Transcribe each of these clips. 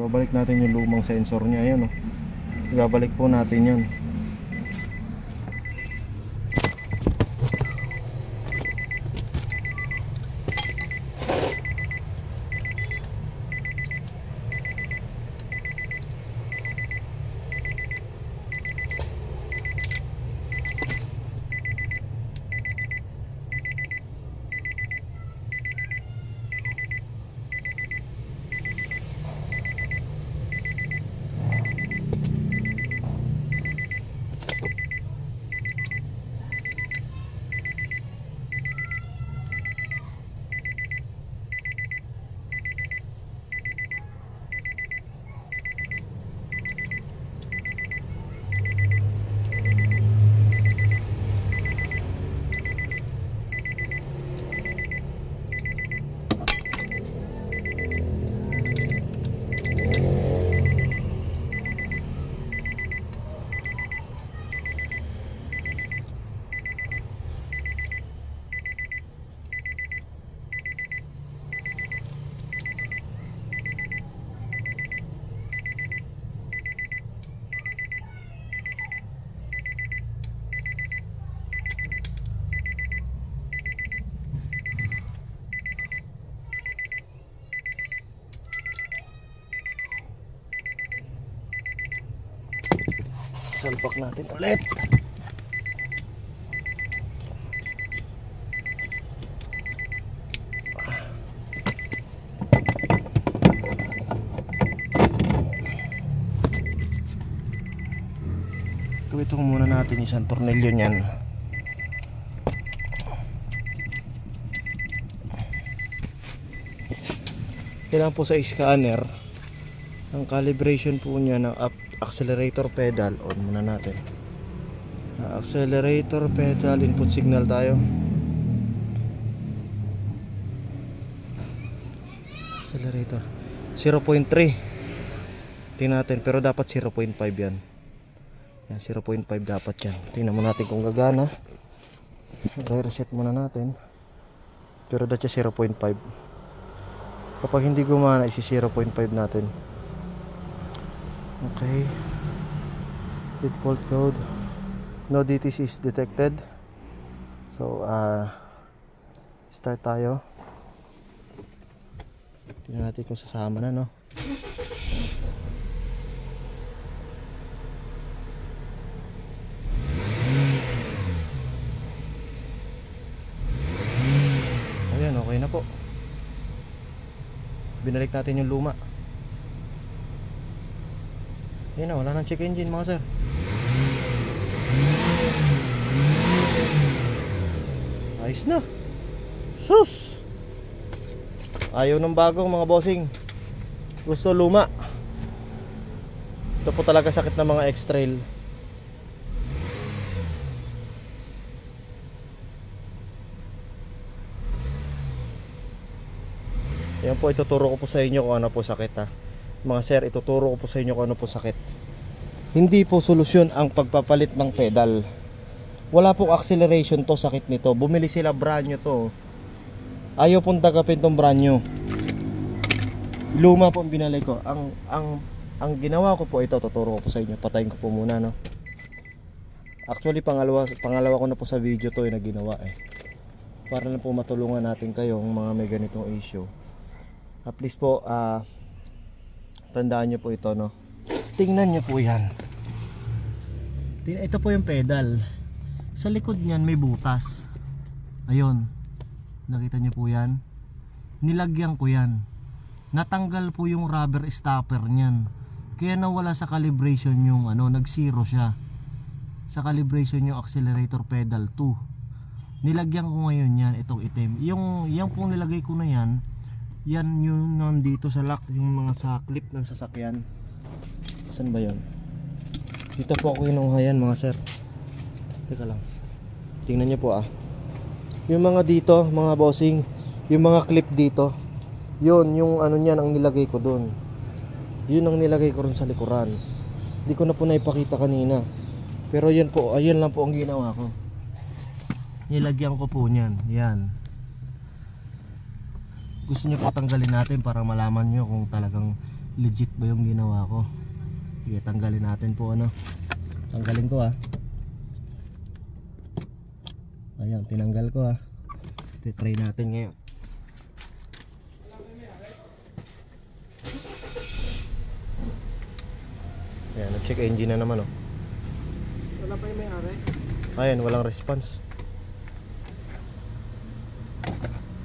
Babalik natin yung lumang sensor niya. Ayan o, ibabalik po natin yun. Salpak natin ulit. Ito muna natin isang tornilyo niyan. Kailangan po sa scanner, ang calibration po niya ng accelerator pedal. On muna natin. Accelerator pedal, input signal tayo. Accelerator 0.3. Tingnan natin, pero dapat 0.5 yan. Yan, 0.5 dapat yan. Tingnan mo natin kung gagana. Re-reset muna natin. Pero dati 0.5. Kapag hindi gumana, isi 0.5 natin. Okay. Default code. No DTC is detected. So, start tayo. Tingnan natin kung sasama na, no? Ayan, okay na po. Binalik natin yung luma. Ayan na, wala nang check engine mga sir. Ayos na. Sus! Ayaw ng bagong mga bossing. Gusto luma. Ito po talaga sakit ng mga X-Trail. Yan po, ituturo ko po sa inyo kung ano po sakit ha. Mga sir, ituturo ko po sa inyo kung ano po sakit. Hindi po solusyon ang pagpapalit ng pedal. Wala pong acceleration to, sakit nito. Bumili sila brand new to. Ayaw pong tagapin tong brand new. Luma po ang binalik ko. Ang ginawa ko po ito, tuturo ko po sa inyo. Patayin ko po muna, no. Actually, pangalawa ko na po sa video to na ginawa eh. Para lang po matulungan natin kayong mga may ganitong issue. At least po, tandaan nyo po ito, no. Tingnan nyo po yan. Ito po yung pedal. Sa likod niyan may butas. Ayun. Nakita nyo po yan. Nilagyan ko yan. Natanggal po yung rubber stopper niyan. Kaya nawala sa calibration yung nag-zero siya. Sa calibration yung accelerator pedal 2. Nilagyan ko ngayon yan, itong itim. Yung pong nilagay ko na yan, yan yung nandito sa lock, yung mga sa clip ng sasakyan. Saan ba yun? Dito po ako kinuha yan mga sir. Teka lang. Tingnan nyo po yung mga dito, mga bossing, yung mga clip dito, yun, yung niyan ang nilagay ko doon. Yun ang nilagay ko rin sa likuran. Hindi ko na po naipakita kanina. Pero yan po, ayan lang po ang ginawa ko. Nilagyan ko po niyan. Yan. Gusto niyo po tanggalin natin para malaman nyo kung talagang legit ba yung ginawa ko. Sige, tanggalin natin po ano. Tanggalin ko Ayan, tinanggal ko try natin ngayon. Ayan, nag-check engine na naman Wala pa yung may-ari? Ayan, walang response.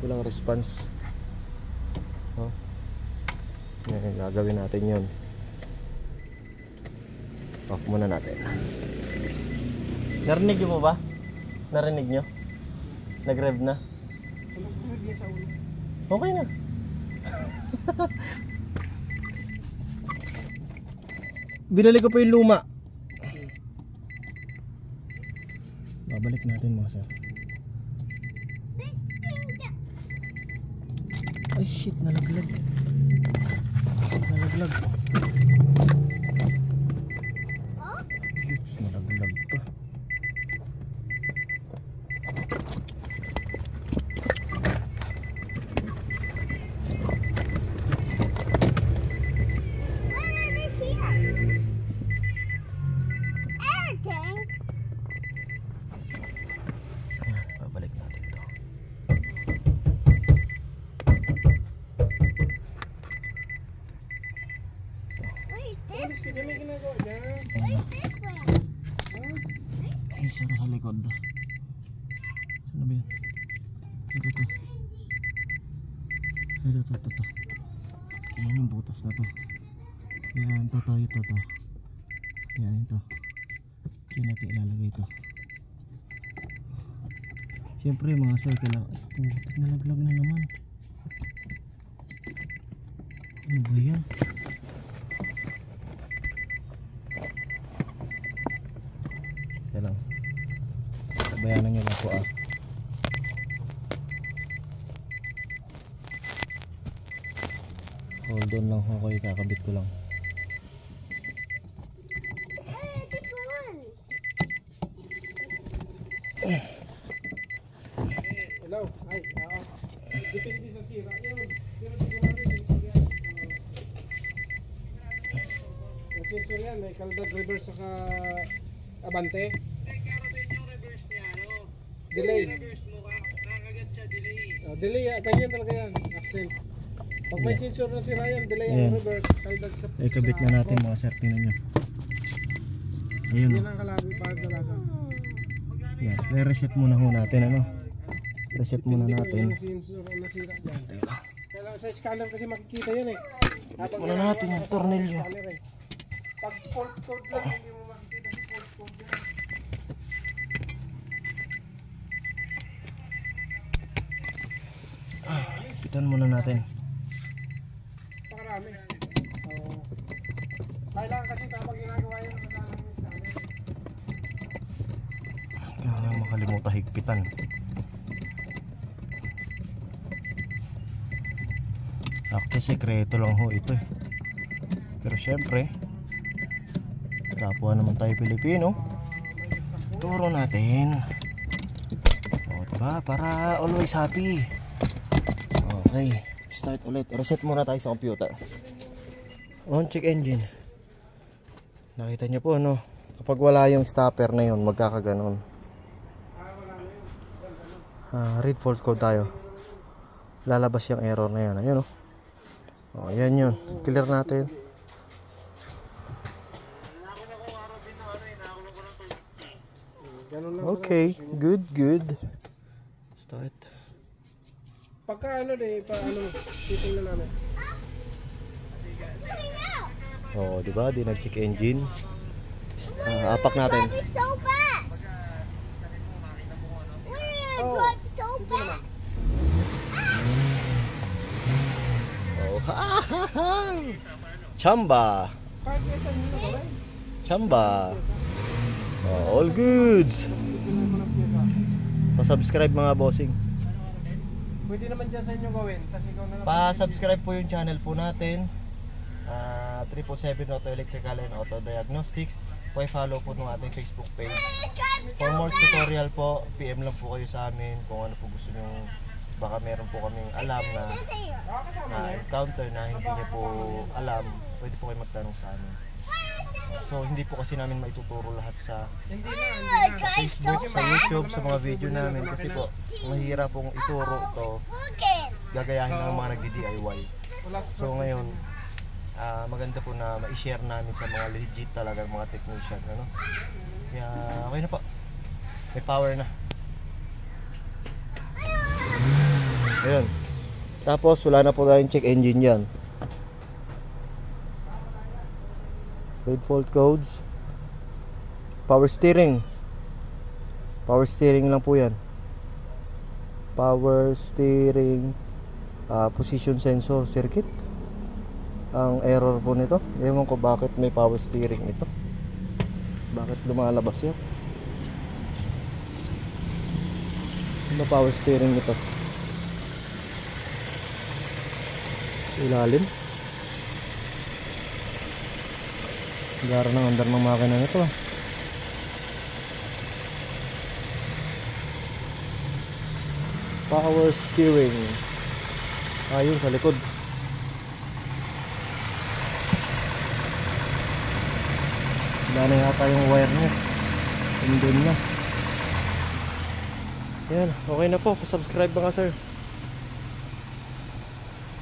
Walang response. Ayan, gagawin natin yun. Off muna natin. Narinig nyo mo ba? Narinig nyo? Nag-rev na? Tulog niya sa ulo. Okay na. Binalik ko pa yung luma. Babalik natin mga sir. Ay shit, nalaglag. Nalaglag. Yuts, nalaglag pa. Babalik natin to. May ginagawa dyan. Ay, sara sa likod. Saan ba yan? Ito. Ayan yung butas na to. Ayan, ito. Ayan, ito. Diyan natin ilalagay ito. Siyempre mga sir, kailangan. Ay, nalaglag na naman. Ano ba yan? Kailang bayanan nyo lang po hold on lang ako, ikakabit ko lang. Hello? Ay, depende sa sira. Yun, pero sigurado sensor yan. Yung sensor yan, may kaldad reverse saka abante. Delay. Delay, ganyan talaga yan. Axle. Pag may sensor na sira yan, delay ang reverse. Kaldad sa Ikabit na natin mga sir, tingnan nyo. Ayun yan ang kalabi para dalasan. Yan, re-reset muna ho natin reset muna natin. Yung sensor ang nasira dyan. Kailangan sa scanner kasi makikita yan Muna natin yung tornilyo. Pag fault code lang, hindi mo makikita si fault code yan. Pitan muna natin. Pakarami. Kailangan kasi tapos ginagawa yun sa scanner. Kaya makalimutan higpitan. Actually, sekreto lang ho ito Pero syempre, kapwa naman tayo Pilipino, turo natin. Diba? Para always happy. Okay, start ulit. Reset muna tayo sa computer. On check engine. Nakita nyo po kapag wala yung stopper na yun, magkakaganon. Read fault code tayo. Lalabas yung error na yan. Ayun yan yun. Clear natin. Okay, good. Start. Pagka titingnan namin. Diba? Di nag-check engine. Apak natin. Chamba. All goods. Pa-subscribe mga bossing. Pwede naman dyan sa inyo gawin. Pa-subscribe po yung channel po natin. 777 Auto Electrical and Auto Diagnostics. Pa-follow po ng ating Facebook page. For more tutorial po, PM lang po kayo sa amin kung ano po gusto nyo baka meron po kaming alam na encounter na hindi niyo po alam, pwede po kayo magtanong sa amin. So hindi po kasi namin maituturo lahat sa Facebook, sa YouTube, sa mga video namin kasi po mahirap pong ituro to, gagayahin ng mga nagdi-DIY. So ngayon, maganda po na ma-share namin sa mga legit talaga mga technician, ano? Kaya okay na po, may power na. Ayun. Tapos wala na po tayong check engine yan. Red fault codes. Power steering. Power steering lang po yan. Power steering, position sensor circuit. Ang error po nito, ewan ko bakit may power steering ito. Bakit lumalabas yan? Ano power steering nito? Ilalim. Gara ng andar ng makina nito. Power steering. Ayun sa likod. Wala na yata yung wire niya. Hindi na. Yan, okay na po. Subscribe ba nga sir?